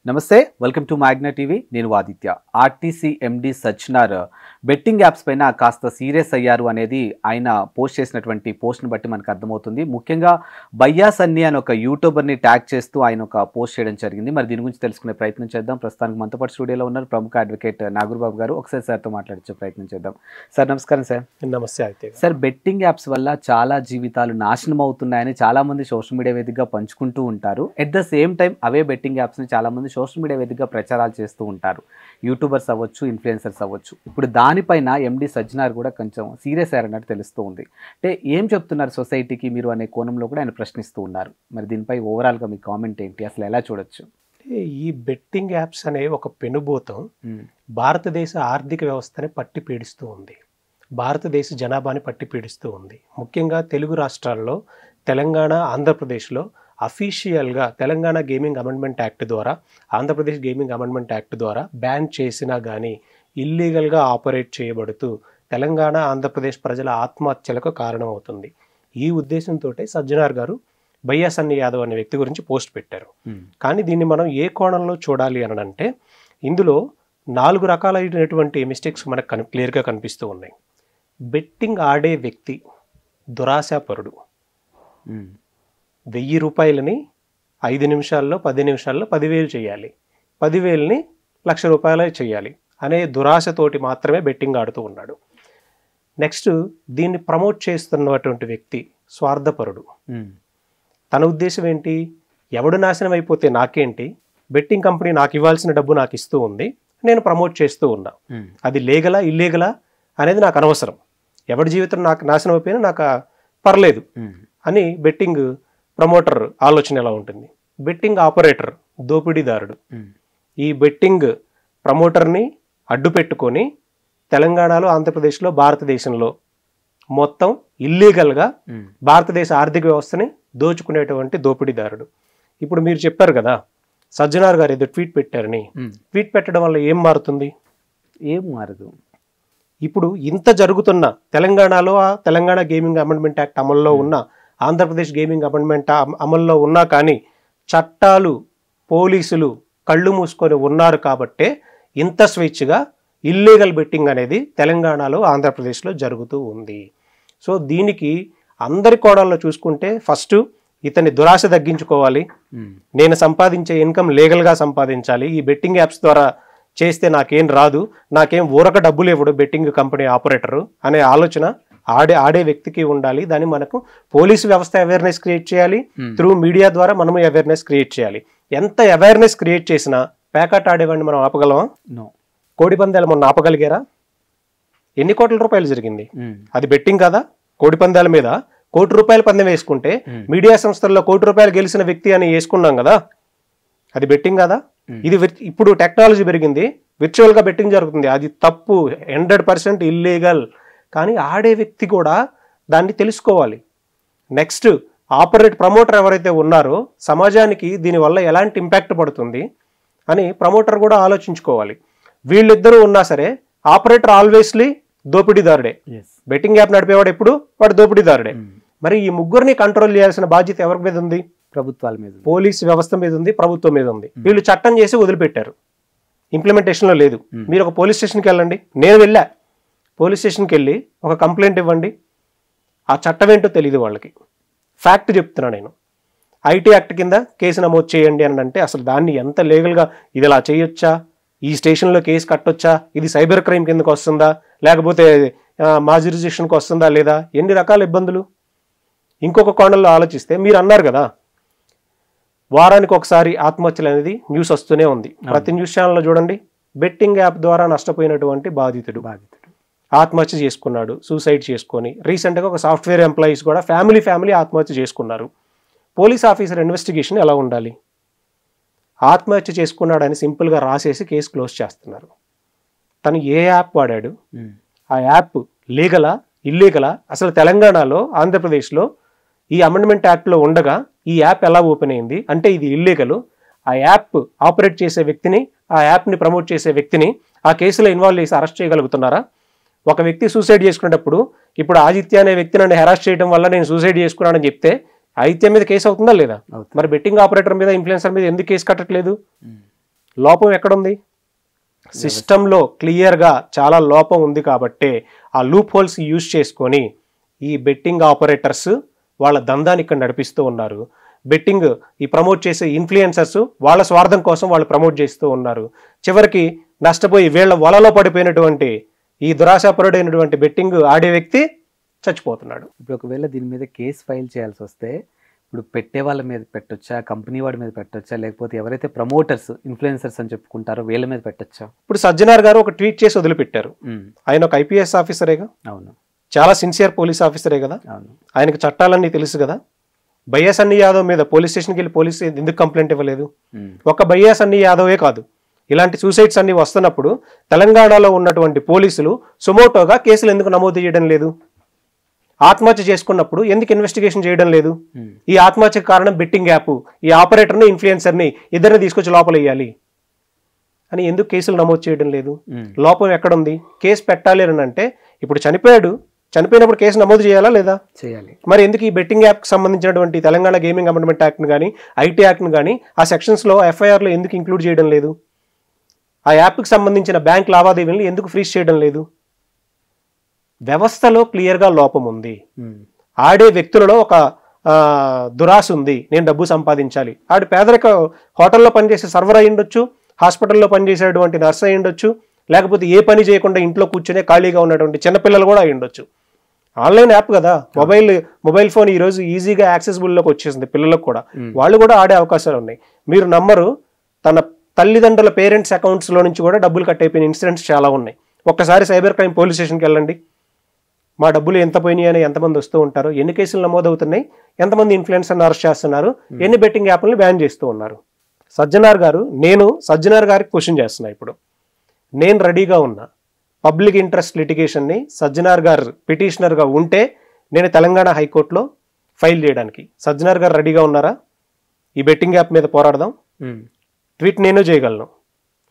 నమస్తే, welcome to Magna TV. నేను Aditya. RTC MD Sajjanar betting apps పైన కాస్త సీరియస్ అయ్యారు అనేది ఆయన పోస్ట్ చేసినటువంటి పోస్ట్ని బట్టి మనకు అర్థమవుతుంది. ముఖ్యంగా బయ్యా సన్నీ అని ఒక యూట్యూబర్ని ట్యాగ్ చేస్తూ ఆయన ఒక పోస్ట్ చేయడం జరిగింది. మరి దీని గురించి తెలుసుకునే ప్రయత్నం చేద్దాం. ప్రస్తుతానికి మనతో పాటు స్టూడియోలో ఉన్నారు ప్రముఖ అడ్వకేట్ నాగూర్బాబు గారు. ఒకసారి సార్తో మాట్లాడించే ప్రయత్నం చేద్దాం. సార్ నమస్కారం. సార్ నమస్తే ఆదిత్య. సార్, బెట్టింగ్ యాప్స్ వల్ల చాలా జీవితాలు నాశనం అవుతున్నాయని చాలామంది సోషల్ మీడియా వేదికగా పంచుకుంటూ ఉంటారు. ఎట్ ద సేమ్ టైం అవే బెట్టింగ్ యాప్స్ని చాలామంది సోషల్ మీడియా వేదికగా ప్రచారాలు చేస్తూ ఉంటారు. యూట్యూబర్స్ అవ్వచ్చు, ఇన్ఫ్లుయెన్సర్స్ అవ్వచ్చు. ఇప్పుడు దానిపైన ఎండి సజ్జనార్ కూడా కొంచెం సీరియస్ అయ్యారన్నట్టు తెలుస్తూ ఉంది. అంటే ఏం చెప్తున్నారు సొసైటీకి మీరు అనే కోణంలో కూడా ఆయన ప్రశ్నిస్తూ ఉన్నారు. మరి దీనిపై ఓవరాల్గా మీ కామెంట్ ఏంటి? అసలు ఎలా చూడొచ్చు? ఈ బెట్టింగ్ యాప్స్ అనే ఒక పెనుభూతం భారతదేశ ఆర్థిక వ్యవస్థని పట్టి పీడిస్తూ ఉంది. భారతదేశ జనాభాని పట్టి పీడిస్తూ ఉంది. ముఖ్యంగా తెలుగు రాష్ట్రాల్లో తెలంగాణ, ఆంధ్రప్రదేశ్లో అఫీషియల్గా తెలంగాణ గేమింగ్ అమెండ్మెంట్ యాక్ట్ ద్వారా, ఆంధ్రప్రదేశ్ గేమింగ్ అమెండ్మెంట్ యాక్ట్ ద్వారా బ్యాన్ చేసినా కానీ ఇల్లీగల్గా ఆపరేట్ చేయబడుతూ తెలంగాణ, ఆంధ్రప్రదేశ్ ప్రజల ఆత్మహత్యలకు కారణమవుతుంది. ఈ ఉద్దేశంతో సజ్జనార్ గారు బయ్యా సన్నీ యాదవ్ అనే వ్యక్తి గురించి పోస్ట్ పెట్టారు. కానీ దీన్ని మనం ఏ కోణంలో చూడాలి అని అంటే, ఇందులో 4 రకాలైనటువంటి మిస్టేక్స్ మనకు క్లియర్గా కనిపిస్తూ ఉన్నాయి. బెట్టింగ్ ఆడే వ్యక్తి దురాశాపరుడు. 1000 రూపాయలని 5 నిమిషాల్లో 10 నిమిషాల్లో 10,000 చేయాలి, 10,000ని ₹1,00,000 చేయాలి అనే దురాశతోటి మాత్రమే బెట్టింగ్ ఆడుతూ ఉన్నాడు. నెక్స్ట్, దీన్ని ప్రమోట్ చేస్తున్నటువంటి వ్యక్తి స్వార్థపరుడు. తన ఉద్దేశం ఏంటి? ఎవడు నాశనం అయిపోతే నాకేంటి, బెట్టింగ్ కంపెనీ నాకు ఇవ్వాల్సిన డబ్బు నాకు ఇస్తూ ఉంది, నేను ప్రమోట్ చేస్తూ ఉన్నా, అది లీగలా ఇల్లీగలా అనేది నాకు అనవసరం, ఎవడి జీవితం నాకు నాశనం అయిపోయినా నాకు పర్లేదు అని బెట్టింగ్ ప్రమోటర్ ఆలోచన ఎలా ఉంటుంది. బెట్టింగ్ ఆపరేటర్ దోపిడీదారుడు. ఈ బెట్టింగ్ ప్రమోటర్ని అడ్డు పెట్టుకొని తెలంగాణలో, ఆంధ్రప్రదేశ్లో, భారతదేశంలో మొత్తం ఇల్లీగల్గా భారతదేశ ఆర్థిక వ్యవస్థని దోచుకునేటువంటి దోపిడీదారుడు. ఇప్పుడు మీరు చెప్పారు కదా, సజ్జనార్ గారు ఏదో ట్వీట్ పెట్టారని. ట్వీట్ పెట్టడం వల్ల ఏం మారుతుంది? ఏం మారదు. ఇప్పుడు ఇంత జరుగుతున్న తెలంగాణలో తెలంగాణ గేమింగ్ అమెండ్మెంట్ యాక్ట్ అమల్లో ఉన్న, ఆంధ్రప్రదేశ్ గేమింగ్ అమెండ్మెంట్ అమల్లో ఉన్నా కానీ చట్టాలు, పోలీసులు కళ్ళు మూసుకొని ఉన్నారు కాబట్టే ఇంత స్వేచ్ఛగా ఇల్లీగల్ బెట్టింగ్ అనేది తెలంగాణలో, ఆంధ్రప్రదేశ్లో జరుగుతూ ఉంది. సో దీనికి అందరి కోణాల్లో చూసుకుంటే ఫస్ట్ ఇతని దురాశ తగ్గించుకోవాలి. నేను సంపాదించే ఇన్కమ్ లీగల్గా సంపాదించాలి. ఈ బెట్టింగ్ యాప్స్ ద్వారా చేస్తే నాకేం రాదు, నాకేం ఊరక డబ్బులు ఇవ్వడు బెట్టింగ్ కంపెనీ ఆపరేటరు అనే ఆలోచన ఆడే వ్యక్తికి ఉండాలి. దాన్ని మనకు పోలీసు వ్యవస్థ అవేర్నెస్ క్రియేట్ చేయాలి. త్రూ మీడియా ద్వారా మనము అవేర్నెస్ క్రియేట్ చేయాలి. ఎంత అవేర్నెస్ క్రియేట్ చేసినా ప్యాకెట్ ఆడేవాడిని మనం ఆపగలమా? కోడి పందాలు మొన్న ఆపగలిగారా? ఎన్ని కోట్ల రూపాయలు జరిగింది? అది బెట్టింగ్ కదా? కోడి పందాల మీద ₹1,00,00,000 పందెం వేసుకుంటే మీడియా సంస్థల్లో ₹1,00,00,000 గెలిచిన వ్యక్తి అని వేసుకున్నాం కదా, అది బెట్టింగ్ కదా? ఇది ఇప్పుడు టెక్నాలజీ పెరిగింది, విర్చువల్గా బెట్టింగ్ జరుగుతుంది. అది తప్పు, 100% ఇల్లీగల్. కానీ ఆడే వ్యక్తి కూడా దాన్ని తెలుసుకోవాలి. నెక్స్ట్, ప్రమోటర్ ఎవరైతే ఉన్నారో సమాజానికి దీనివల్ల ఎలాంటి ఇంపాక్ట్ పడుతుంది అని ప్రమోటర్ కూడా ఆలోచించుకోవాలి. వీళ్ళిద్దరూ ఉన్నా సరే ఆపరేటర్ ఆల్వేస్లీ దోపిడీదారుడే. బెట్టింగ్ యాప్ నడిపేవాడు ఎప్పుడు వాడు దోపిడీదారుడే. మరి ఈ ముగ్గురిని కంట్రోల్ చేయాల్సిన బాధ్యత ఎవరి మీద ఉంది? ప్రభుత్వాల మీద, పోలీసు వ్యవస్థ మీద ఉంది, ప్రభుత్వం మీద ఉంది. వీళ్ళు చట్టం చేసి వదిలిపెట్టారు, ఇంప్లిమెంటేషన్లో లేదు. మీరు ఒక పోలీస్ స్టేషన్కి వెళ్ళండి, నేను వెళ్ళా పోలీస్ స్టేషన్కి వెళ్ళి ఒక కంప్లైంట్ ఇవ్వండి, ఆ చట్టం ఏంటో తెలియదు వాళ్ళకి. ఫ్యాక్ట్ చెప్తున్నా నేను. ఐటీ యాక్ట్ కింద కేసు నమోదు చేయండి అని అంటే అసలు దాన్ని ఎంత లీగల్గా, ఇది ఇలా చేయొచ్చా, ఈ స్టేషన్లో కేసు కట్టొచ్చా, ఇది సైబర్ క్రైమ్ కిందకు వస్తుందా, లేకపోతే మా జ్యూరిస్డిక్షన్కి వస్తుందా లేదా, ఎన్ని రకాల ఇబ్బందులు. ఇంకొక కోణంలో ఆలోచిస్తే మీరు అన్నారు కదా, వారానికి ఒకసారి ఆత్మహత్యలు అనేది న్యూస్ వస్తూనే ఉంది. ప్రతి న్యూస్ ఛానల్లో చూడండి, బెట్టింగ్ యాప్ ద్వారా నష్టపోయినటువంటి బాధితుడు ఆత్మహత్య చేసుకున్నాడు, సూసైడ్ చేసుకొని. రీసెంట్గా ఒక సాఫ్ట్వేర్ ఎంప్లాయీస్ కూడా ఫ్యామిలీ ఆత్మహత్య చేసుకున్నారు. పోలీస్ ఆఫీసర్ ఇన్వెస్టిగేషన్ ఎలా ఉండాలి? ఆత్మహత్య చేసుకున్నాడని సింపుల్గా రాసేసి కేసు క్లోజ్ చేస్తున్నారు. తను ఏ యాప్ వాడాడు, ఆ యాప్ లీగలా ఇల్లీగలా, అసలు తెలంగాణలో, ఆంధ్రప్రదేశ్లో ఈ అమెండ్మెంట్ యాక్ట్లో ఉండగా ఈ యాప్ ఎలా ఓపెన్ అయింది అంటే ఇది ఇల్లీగల్. ఆ యాప్ ఆపరేట్ చేసే వ్యక్తిని, ఆ యాప్ని ప్రమోట్ చేసే వ్యక్తిని ఆ కేసులో ఇన్వాల్వ్ చేసి అరెస్ట్ చేయగలుగుతున్నారా? ఒక వ్యక్తి సూసైడ్ చేసుకునేటప్పుడు, ఇప్పుడు ఆదిత్య అనే వ్యక్తి నన్ను హెరాస్ చేయడం వల్ల నేను సూసైడ్ చేసుకున్నానని చెప్తే ఆదిత్య మీద కేసు అవుతుందా లేదా? మరి బెట్టింగ్ ఆపరేటర్ మీద, ఇన్ఫ్లుయెన్సర్ మీద ఎందుకు కేసు కట్టట్లేదు? లోపం ఎక్కడుంది? సిస్టంలో క్లియర్గా చాలా లోపం ఉంది కాబట్టే ఆ లూప్ హోల్స్ యూజ్ చేసుకొని ఈ బెట్టింగ్ ఆపరేటర్స్ వాళ్ళ దందాన్ని ఇక్కడ నడిపిస్తూ ఉన్నారు. బెట్టింగ్ ఈ ప్రమోట్ చేసే ఇన్ఫ్లుయెన్సర్స్ వాళ్ళ స్వార్థం కోసం వాళ్ళు ప్రమోట్ చేస్తూ ఉన్నారు. చివరికి నష్టపోయి వీళ్ళ వలలో పడిపోయినటువంటి ఈ దురాశాపరుడైనటువంటి బెట్టింగ్ ఆడే వ్యక్తి చచ్చిపోతున్నాడు. ఇప్పుడు ఒకవేళ దీని మీద కేసు ఫైల్ చేయాల్సి వస్తే ఇప్పుడు పెట్టే వాళ్ళ మీద పెట్టొచ్చా, కంపెనీ వాడి మీద పెట్టొచ్చా, లేకపోతే ఎవరైతే ప్రమోటర్స్ ఇన్ఫ్లుయెన్సర్స్ అని చెప్పుకుంటారో వీళ్ళ మీద పెట్టొచ్చా? ఇప్పుడు సజ్జనార్ గారు ఒక ట్వీట్ చేసి వదిలిపెట్టారు. ఆయన ఒక ఐపీఎస్ ఆఫీసరేగా, అవును, చాలా సిన్సియర్ పోలీస్ ఆఫీసరే కదా, అవును, ఆయనకు చట్టాలన్నీ తెలుసు కదా. బయ్యా సన్నీ యాదవ్ మీద పోలీస్ స్టేషన్కి వెళ్ళి పోలీసు ఎందుకు కంప్లైంట్ ఇవ్వలేదు? ఒక బయ్యా సన్నీ యాదవే కాదు, ఇలాంటి సూసైడ్స్ అన్ని వస్తున్నప్పుడు తెలంగాణలో ఉన్నటువంటి పోలీసులు సుమోటోగా కేసులు ఎందుకు నమోదు చేయడం లేదు? ఆత్మహత్య చేసుకున్నప్పుడు ఎందుకు ఇన్వెస్టిగేషన్ చేయడం లేదు? ఈ ఆత్మహత్యకు కారణం బెట్టింగ్ యాప్, ఈ ఆపరేటర్ని ఇన్ఫ్లుయెన్సర్ని ఇద్దరిని తీసుకొచ్చి లోపల వేయాలి అని ఎందుకు కేసులు నమోదు చేయడం లేదు? లోపం ఎక్కడుంది? కేసు పెట్టాలి అని అంటే ఇప్పుడు చనిపోయినప్పుడు కేసు నమోదు చేయాలా లేదా? చేయాలి. మరి ఎందుకు ఈ బెట్టింగ్ యాప్కి సంబంధించినటువంటి తెలంగాణ గేమింగ్ అమెండ్మెంట్ యాక్ట్ని కానీ ఐటీ యాక్ట్ని కానీ ఆ సెక్షన్స్లో ఎఫ్ఐఆర్లో ఎందుకు ఇంక్లూడ్ చేయడం లేదు? ఆ యాప్కి సంబంధించిన బ్యాంక్ లావాదేవీలను ఎందుకు ఫ్రీజ్ చేయడం లేదు? వ్యవస్థలో క్లియర్గా లోపం ఉంది. ఆడే వ్యక్తులలో ఒక దురాశ ఉంది, నేను డబ్బు సంపాదించాలి. ఆడు పేదరిక హోటల్లో పనిచేసే సర్వర్ అయి ఉండొచ్చు, హాస్పిటల్లో పనిచేసేటువంటి నర్స్ అయి ఉండొచ్చు, లేకపోతే ఏ పని చేయకుండా ఇంట్లో కూర్చొనే ఖాళీగా ఉన్నటువంటి చిన్నపిల్లలు కూడా అయి ఉండొచ్చు. ఆన్లైన్ యాప్ కదా, మొబైల్ ఫోన్ ఈరోజు ఈజీగా యాక్సెసిబుల్లోకి వచ్చేసింది పిల్లలకు కూడా, వాళ్ళు కూడా ఆడే అవకాశాలు ఉన్నాయి. మీరు నమ్మరు, తన తల్లిదండ్రుల పేరెంట్స్ అకౌంట్స్లో నుంచి కూడా డబ్బులు కట్ అయిపోయిన ఇన్సిడెంట్స్ చాలా ఉన్నాయి. ఒక్కసారి సైబర్ క్రైమ్ పోలీస్ స్టేషన్కి వెళ్ళండి, మా డబ్బులు ఎంత పోయినాయి అని ఎంతమంది వస్తూ ఉంటారు, ఎన్ని కేసులు నమోదవుతున్నాయి, ఎంతమంది ఇన్ఫ్లుయెన్సర్ని అరెస్ట్ చేస్తున్నారు, ఎన్ని బెట్టింగ్ యాప్లను బ్యాన్ చేస్తూ ఉన్నారు. సజ్జనార్ గారికి క్వశ్చన్ చేస్తున్నా. ఇప్పుడు నేను రెడీగా ఉన్నా, పబ్లిక్ ఇంట్రెస్ట్ లిటిగేషన్ని సజ్జనార్ గారు పిటిషనర్గా ఉంటే నేను తెలంగాణ హైకోర్టులో ఫైల్ చేయడానికి సజ్జనార్ గారు రెడీగా ఉన్నారా? ఈ బెట్టింగ్ యాప్ మీద పోరాడదాం. ట్వీట్ నేను చేయగలను,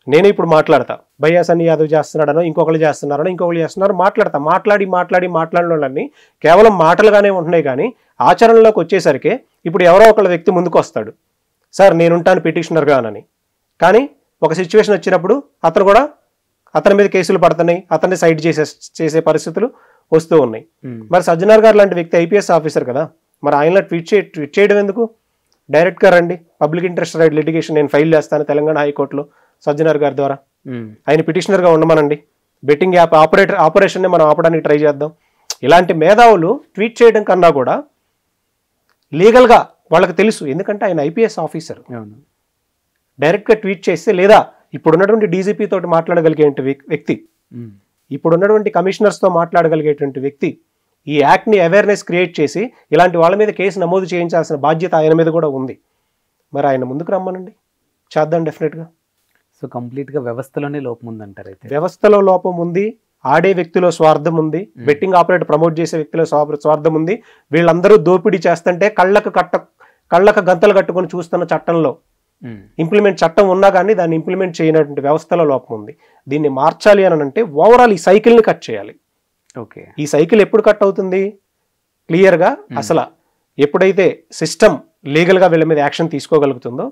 నేను ఇప్పుడు మాట్లాడతా. బయ్యా సన్నీ యాదవ్ చేస్తున్నాడనో ఇంకొకరు చేస్తున్నారు, మాట్లాడిన వాళ్ళని కేవలం మాటలుగానే ఉంటున్నాయి. కానీ ఆచరణలోకి వచ్చేసరికి ఇప్పుడు ఎవరో ఒకళ్ళ వ్యక్తి ముందుకు వస్తాడు, సార్ నేనుంటాను పిటిషనర్గా అని. కానీ ఒక సిచ్యువేషన్ వచ్చినప్పుడు అతని మీద కేసులు పడుతున్నాయి, అతన్ని సైడ్ చేసే పరిస్థితులు వస్తూ ఉన్నాయి. మరి సజ్జనార్ గారు లాంటి వ్యక్తి ఐపీఎస్ ఆఫీసర్ కదా, మరి ఆయనలో ట్వీట్ చేయడం ఎందుకు? డైరెక్ట్గా రండి, పబ్లిక్ ఇంట్రెస్ట్ రైట్ లిటిగేషన్ నేను ఫైల్ చేస్తాను తెలంగాణ హైకోర్టులో సజ్జనార్ గారి ద్వారా, ఆయన పిటిషనర్గా ఉండమనండి, బెట్టింగ్ యాప్ ఆపరేషన్ని మనం ఆపడానికి ట్రై చేద్దాం. ఇలాంటి మేధావులు ట్వీట్ చేయడం కన్నా కూడా లీగల్గా వాళ్ళకి తెలుసు, ఎందుకంటే ఆయన ఐపీఎస్ ఆఫీసర్. డైరెక్ట్గా ట్వీట్ చేస్తే, లేదా ఇప్పుడున్నటువంటి డీజీపీ తోటి మాట్లాడగలిగే వ్యక్తి, ఇప్పుడున్నటువంటి కమిషనర్స్తో మాట్లాడగలిగేటువంటి వ్యక్తి, ఈ యాక్ట్ని అవేర్నెస్ క్రియేట్ చేసి ఇలాంటి వాళ్ళ మీద కేసు నమోదు చేయించాల్సిన బాధ్యత ఆయన మీద కూడా ఉంది. మరి ఆయన ముందుకు రమ్మనండి, చేద్దాం డెఫినెట్గా. సో కంప్లీట్గా వ్యవస్థలోనే లోపం ఉందంటారు. అయితే వ్యవస్థలో లోపం ఉంది, ఆడే వ్యక్తిలో స్వార్థం ఉంది, బెట్టింగ్ ఆపరేటర్ ప్రమోట్ చేసే వ్యక్తిలో స్వార్థం ఉంది. వీళ్ళందరూ దోపిడీ చేస్తుంటే కళ్ళకు గంతలు కట్టుకొని చూస్తున్న చట్టంలో చట్టం ఉన్నా కానీ దాన్ని ఇంప్లిమెంట్ చేయనటువంటి వ్యవస్థలో లోపం ఉంది. దీన్ని మార్చాలి అని అంటే ఓవరాల్ ఈ సైకిల్ని కట్ చేయాలి. ఓకే, ఈ సైకిల్ ఎప్పుడు కట్ అవుతుంది? క్లియర్గా అసలు ఎప్పుడైతే సిస్టమ్ లీగల్గా వీళ్ళ మీద యాక్షన్ తీసుకోగలుగుతుందో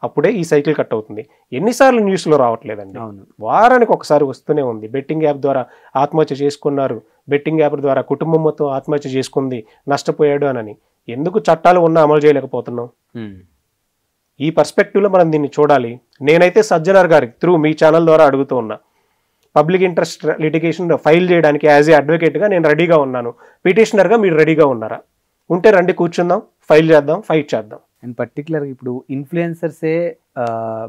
అప్పుడే ఈ సైకిల్ కట్ అవుతుంది. ఎన్నిసార్లు న్యూస్లో రావట్లేదండి, వారానికి ఒకసారి వస్తూనే ఉంది. బెట్టింగ్ యాప్ ద్వారా ఆత్మహత్య చేసుకున్నారు, బెట్టింగ్ యాప్ ద్వారా కుటుంబం మొత్తం ఆత్మహత్య చేసుకుంది, నష్టపోయాడు అని. ఎందుకు చట్టాలు ఉన్నా అమలు చేయలేకపోతున్నాం? ఈ పర్స్పెక్టివ్లో మనం దీన్ని చూడాలి. నేనైతే సజ్జనార్ గారికి త్రూ మీ ఛానల్ ద్వారా అడుగుతూ ఉన్నా, పబ్లిక్ ఇంట్రెస్ట్ లిటిగేషన్ ఫైల్ చేయడానికి యాజ్ ఏ అడ్వకేట్గా నేను రెడీగా ఉన్నాను, పిటిషనర్గా మీరు రెడీగా ఉన్నారా? ఉంటే రండి, కూర్చుందాం, ఫైల్ చేద్దాం, ఫైట్ చేద్దాం. అండ్ పర్టికులర్గా ఇప్పుడు ఇన్ఫ్లుయెన్సర్సే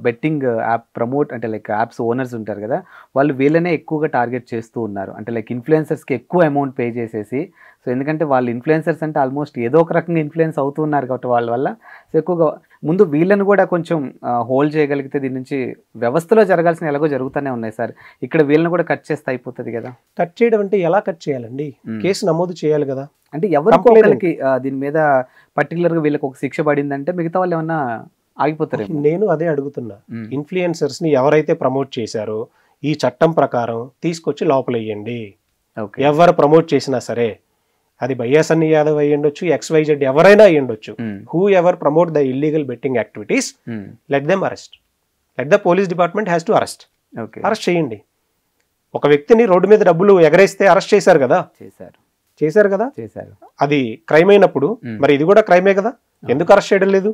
బెట్టింగ్ యాప్ ప్రమోట్ అంటే లైక్ యాప్స్ ఓనర్స్ ఉంటారు కదా, వాళ్ళు వీళ్ళనే ఎక్కువగా టార్గెట్ చేస్తూ ఉన్నారు. అంటే లైక్ ఇన్ఫ్లుయెన్సర్స్కి ఎక్కువ అమౌంట్ పే చేసేసి, సో ఎందుకంటే వాళ్ళు ఇన్ఫ్లుయెన్సర్స్ అంటే ఆల్మోస్ట్ ఏదో ఒక రకంగా ఇన్ఫ్లుయెన్స్ అవుతూ ఉన్నారు కాబట్టి వాళ్ళ వల్ల. సో ఎక్కువగా ముందు వీళ్ళని కూడా కొంచెం హోల్డ్ చేయగలిగితే దీని నుంచి వ్యవస్థలో జరగాల్సిన ఎలాగో జరుగుతూనే ఉన్నాయి సార్, ఇక్కడ వీళ్ళని కూడా కట్ చేస్తే అయిపోతుంది కదా. కట్ చేయడం అంటే ఎలా కట్ చేయాలండి? కేసు నమోదు చేయాలి కదా. అంటే ఎవరికి దీని మీద పర్టికులర్గా వీళ్ళకి ఒక శిక్ష పడిందంటే మిగతా వాళ్ళు ఏమన్నా ఆగిపోతారు? నేను అదే అడుగుతున్నా. ఇన్ఫ్లుయెన్సర్స్ ని ఎవరైతే ప్రమోట్ చేశారో ఈ చట్టం ప్రకారం తీసుకొచ్చి లోపలెయ్యండి. ఎవరు ప్రమోట్ చేసినా సరే, అది బయ్యా సన్నీ యాదవ్ అయ్యుండొచ్చు, XYZ ఎవరైనా అయ్యుండొచ్చు, who ever promote the illegal betting activities, let them arrest, let the police department has to arrest. Okay, arrest చేయండి. ఒక వ్యక్తిని రోడ్డు మీద డబ్బులు ఎగరేస్తే అరెస్ట్ చేశారు కదా, చేశారు కదా, అది క్రైమ్ అయినప్పుడు మరి ఇది కూడా క్రైమే కదా, ఎందుకు అరెస్ట్ చేయడం లేదు?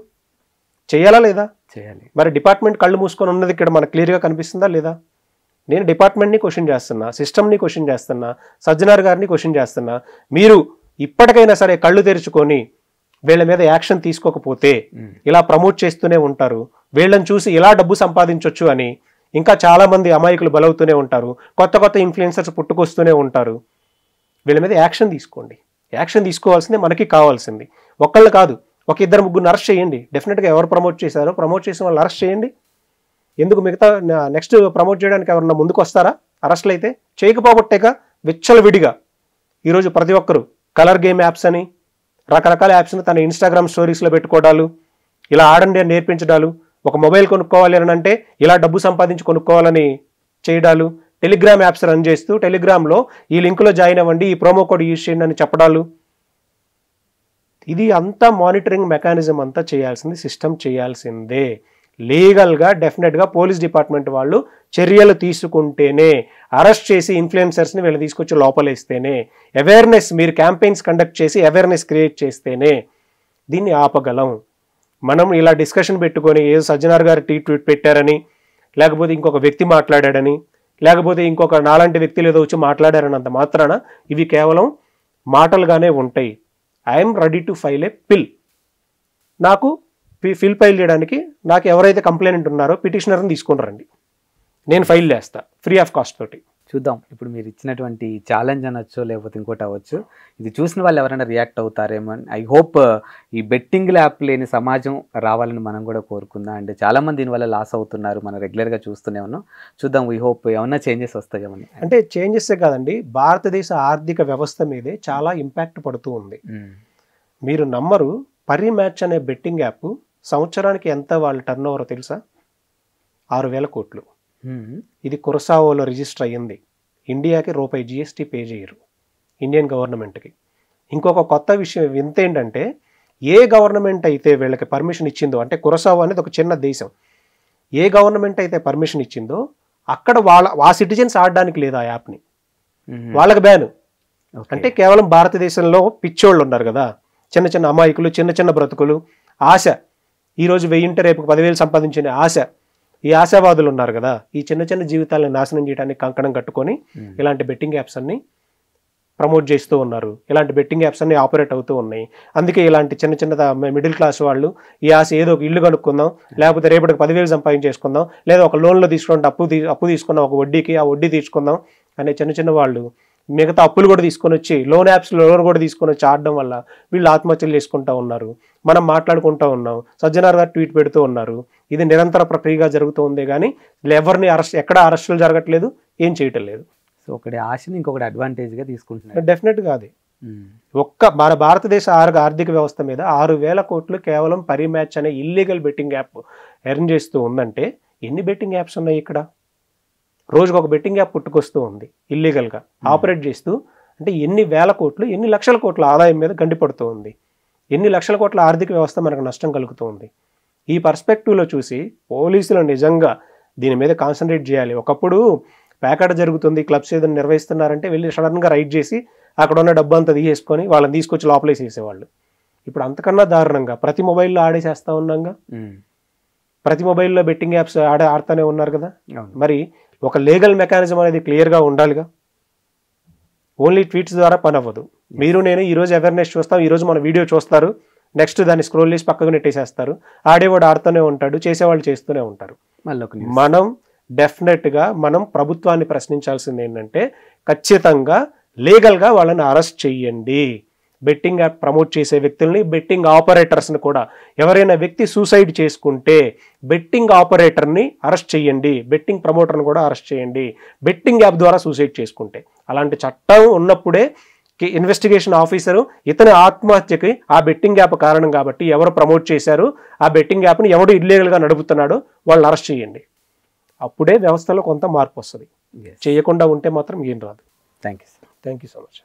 చేయాలా లేదా? చేయాలి. మరి డిపార్ట్మెంట్ కళ్ళు మూసుకొని ఉన్నది ఇక్కడ మనకు క్లియర్గా కనిపిస్తుందా లేదా? నేను డిపార్ట్మెంట్ని క్వశ్చన్ చేస్తున్నా, సిస్టమ్ని క్వశ్చన్ చేస్తున్నా, సజ్జనార్ గారిని క్వశ్చన్ చేస్తున్నా. మీరు ఇప్పటికైనా సరే కళ్ళు తెరుచుకొని వీళ్ళ మీద యాక్షన్ తీసుకోకపోతే ఇలా ప్రమోట్ చేస్తూనే ఉంటారు. వీళ్ళని చూసి ఇలా డబ్బు సంపాదించవచ్చు అని ఇంకా చాలా మంది అమాయకులు బలవుతూనే ఉంటారు. కొత్త కొత్త ఇన్ఫ్లుయెన్సర్స్ పుట్టుకొస్తూనే ఉంటారు. వీళ్ళ మీద యాక్షన్ తీసుకోండి. యాక్షన్ తీసుకోవాల్సిందే మనకి కావాల్సింది. ఒక్కళ్ళు కాదు, ఒక ఇద్దరు ముగ్గురు అరెస్ట్ చేయండి. డెఫినెట్గా ఎవరు ప్రమోట్ చేశారో ప్రమోట్ చేసిన వాళ్ళు అరెస్ట్ చేయండి. ఎందుకు మిగతా నెక్స్ట్ ప్రమోట్ చేయడానికి ఎవరన్నా ముందుకు వస్తారా? అరెస్టులు అయితే చేయకపోబట్టేక విచ్చలవిడిగా ఈరోజు ప్రతి ఒక్కరు కలర్ గేమ్ యాప్స్ అని రకరకాల యాప్స్ని తన ఇన్స్టాగ్రామ్ స్టోరీస్లో పెట్టుకోవడాలు, ఇలా ఆడండి అని నేర్పించడాలు, ఒక మొబైల్ కొనుక్కోవాలి అని అంటే ఇలా డబ్బు సంపాదించి కొనుక్కోవాలని చేయడాలు, టెలిగ్రామ్ యాప్స్ రన్ చేస్తూ టెలిగ్రామ్లో ఈ లింకులో జాయిన్ అవ్వండి, ఈ ప్రోమో కోడ్ యూజ్ చేయండి అని చెప్పడాలు. ఇది అంతా మానిటరింగ్ మెకానిజం అంతా చేయాల్సింది సిస్టమ్ చేయాల్సిందే. లీగల్గా డెఫినెట్గా పోలీస్ డిపార్ట్మెంట్ వాళ్ళు చర్యలు తీసుకుంటేనే, అరెస్ట్ చేసి ఇన్ఫ్లుయెన్సర్స్ని వీళ్ళు తీసుకొచ్చి లోపలేస్తేనే, అవేర్నెస్ మీరు క్యాంపెయిన్స్ కండక్ట్ చేసి అవేర్నెస్ క్రియేట్ చేస్తేనే దీన్ని ఆపగలం. మనం ఇలా డిస్కషన్ పెట్టుకొని ఏదో సజ్జనార్ గారు ట్వీట్ పెట్టారని, లేకపోతే ఇంకొక వ్యక్తి మాట్లాడాడని, లేకపోతే ఇంకొక నాలాంటి వ్యక్తులు ఏదో వచ్చి మాట్లాడారన్నంత మాత్రాన ఇవి కేవలం మాటలుగానే ఉంటాయి. ఐఎమ్ రెడీ టు ఫైల్ ఏ పిల్. నాకు ఫిల్ ఫైల్ చేయడానికి నాకు ఎవరైతే కంప్లైంట్ ఉన్నారో పిటిషనర్ని తీసుకొని రండి, నేను ఫైల్ చేస్తా ఫ్రీ ఆఫ్ కాస్ట్ తోటి. చూద్దాం ఇప్పుడు మీరు ఇచ్చినటువంటి ఛాలెంజ్ అనొచ్చు, లేకపోతే ఇంకోటి అవ్వచ్చు, ఇది చూసిన వాళ్ళు ఎవరైనా రియాక్ట్ అవుతారేమో అని. ఐ హోప్ ఈ బెట్టింగ్ యాప్ లేని సమాజం రావాలని మనం కూడా కోరుకుందాం. అండ్ చాలామంది దీనివల్ల లాస్ అవుతున్నారు, మనం రెగ్యులర్గా చూస్తూనే ఉన్నాం. చూద్దాం, వీ హోప్ ఏమన్నా చేంజెస్ వస్తాయేమని. అంటే చేంజెసే కాదండి, భారతదేశ ఆర్థిక వ్యవస్థ మీదే చాలా ఇంపాక్ట్ పడుతూ ఉంది. మీరు నమ్మరు, పరి మ్యాచ్ అనే బెట్టింగ్ యాప్ సంవత్సరానికి ఎంత వాళ్ళ టర్న్ ఓవర్ తెలుసా? 6,000 కోట్లు. ఇది కురసావోలో రిజిస్టర్ అయ్యింది. ఇండియాకి రూపాయి GST పే చేయరు ఇండియన్ గవర్నమెంట్కి. ఇంకొక కొత్త విషయం వింత ఏంటంటే, ఏ గవర్నమెంట్ అయితే వీళ్ళకి పర్మిషన్ ఇచ్చిందో, అంటే కురసావో అనేది ఒక చిన్న దేశం, ఏ గవర్నమెంట్ అయితే పర్మిషన్ ఇచ్చిందో అక్కడ ఆ సిటిజన్స్ ఆడడానికి లేదు ఆ యాప్ని, వాళ్ళకి బ్యాను. అంటే కేవలం భారతదేశంలో పిచ్చోళ్ళు ఉన్నారు కదా, చిన్న చిన్న అమాయకులు, చిన్న చిన్న బ్రతుకులు, ఆశ, ఈరోజు 1000 రేపు 10,000 సంపాదించిన ఆశ, ఈ ఆశావాదులు ఉన్నారు కదా, ఈ చిన్న చిన్న జీవితాలను నాశనం చేయడానికి కంకణం కట్టుకొని ఇలాంటి బెట్టింగ్ యాప్స్ అన్ని ప్రమోట్ చేస్తూ ఉన్నారు. ఇలాంటి బెట్టింగ్ యాప్స్ అన్ని ఆపరేట్ అవుతూ ఉన్నాయి. అందుకే ఇలాంటి చిన్న చిన్న మిడిల్ క్లాస్ వాళ్ళు ఈ ఆశ ఏదో ఒక ఇల్లు కనుక్కుందాం, లేకపోతే రేపటికి 10,000 సంపాదించేసుకుందాం, లేదా ఒక లోన్లో తీసుకుంటే అప్పు తీసుకుందాం, ఒక వడ్డీకి ఆ వడ్డీ తీసుకుందాం అనే చిన్న చిన్న వాళ్ళు మిగతా అప్పులు కూడా తీసుకొని వచ్చి లోన్ యాప్స్లో లోన్ కూడా తీసుకొని వచ్చి ఆడడం వల్ల వీళ్ళు ఆత్మహత్యలు చేసుకుంటూ ఉన్నారు. మనం మాట్లాడుకుంటూ ఉన్నాం, సజ్జనార్ గారు ట్వీట్ పెడుతూ ఉన్నారు. ఇది నిరంతర ప్రక్రియగా జరుగుతూ ఉంది కానీ ఎవరిని ఎక్కడ అరెస్టులు జరగట్లేదు, ఏం చేయటం లేదు. సో ఒకటి ఆశని ఇంకొకటి అడ్వాంటేజ్గా తీసుకుంటున్నారు. డెఫినెట్గా అది మన భారతదేశ ఆర్థిక వ్యవస్థ మీద 6,000 కోట్లు కేవలం పరి మ్యాచ్ అనే ఇల్లీగల్ బెట్టింగ్ యాప్ ఎర్న్ చేస్తూ ఉందంటే ఎన్ని బెట్టింగ్ యాప్స్ ఉన్నాయి ఇక్కడ? రోజుకు ఒక బెట్టింగ్ యాప్ పుట్టుకొస్తూ ఉంది ఇల్లీగల్గా ఆపరేట్ చేస్తూ. అంటే ఎన్ని వేల కోట్లు, ఎన్ని లక్షల కోట్ల ఆదాయం మీద గండిపడుతూ ఉంది, ఎన్ని లక్షల కోట్ల ఆర్థిక వ్యవస్థ మనకు నష్టం కలుగుతూ ఉంది. ఈ పర్స్పెక్టివ్లో చూసి పోలీసులు నిజంగా దీని మీద కాన్సన్ట్రేట్ చేయాలి. ఒకప్పుడు ప్యాకెట్ జరుగుతుంది, క్లబ్స్ ఏదైనా నిర్వహిస్తున్నారంటే వెళ్ళి సడన్గా రైడ్ చేసి అక్కడ ఉన్న డబ్బు అంతా తీసేసుకొని వాళ్ళని తీసుకొచ్చి లోపలేసేసేవాళ్ళు. ఇప్పుడు అంతకన్నా దారుణంగా ప్రతి మొబైల్లో ఆడేసేస్తా ఉన్నాగా, ప్రతి మొబైల్లో బెట్టింగ్ యాప్స్ ఆడుతూనే ఉన్నారు కదా. మరి ఒక లీగల్ మెకానిజం అనేది క్లియర్గా ఉండాలిగా. ఓన్లీ ట్వీట్స్ ద్వారా పని అవ్వదు. మీరు నేను ఈరోజు అవేర్నెస్ చూస్తాం, ఈరోజు మన వీడియో చూస్తారు, నెక్స్ట్ దాన్ని స్క్రోల్ చేసి పక్కకు నెట్టేసేస్తారు. ఆడేవాడు ఆడుతూనే ఉంటాడు, చేసేవాళ్ళు చేస్తూనే ఉంటారు. మనం డెఫినెట్గా మనం ప్రభుత్వాన్ని ప్రశ్నించాల్సింది ఏంటంటే, ఖచ్చితంగా లీగల్గా వాళ్ళని అరెస్ట్ చెయ్యండి. బెట్టింగ్ యాప్ ప్రమోట్ చేసే వ్యక్తుల్ని, బెట్టింగ్ ఆపరేటర్స్ని కూడా, ఎవరైనా వ్యక్తి సూసైడ్ చేసుకుంటే బెట్టింగ్ ఆపరేటర్ని అరెస్ట్ చేయండి, బెట్టింగ్ ప్రమోటర్ని కూడా అరెస్ట్ చేయండి. బెట్టింగ్ యాప్ ద్వారా సూసైడ్ చేసుకుంటే అలాంటి చట్టం ఉన్నప్పుడే ఇన్వెస్టిగేషన్ ఆఫీసరు ఇతని ఆత్మహత్యకి ఆ బెట్టింగ్ యాప్ కారణం కాబట్టి ఎవరు ప్రమోట్ చేశారు, ఆ బెట్టింగ్ యాప్ని ఎవడు ఇల్లీగల్గా నడుపుతున్నాడో వాళ్ళని అరెస్ట్ చేయండి. అప్పుడే వ్యవస్థలో కొంత మార్పు వస్తుంది. చేయకుండా ఉంటే మాత్రం ఏం రాదు. Thank you so much.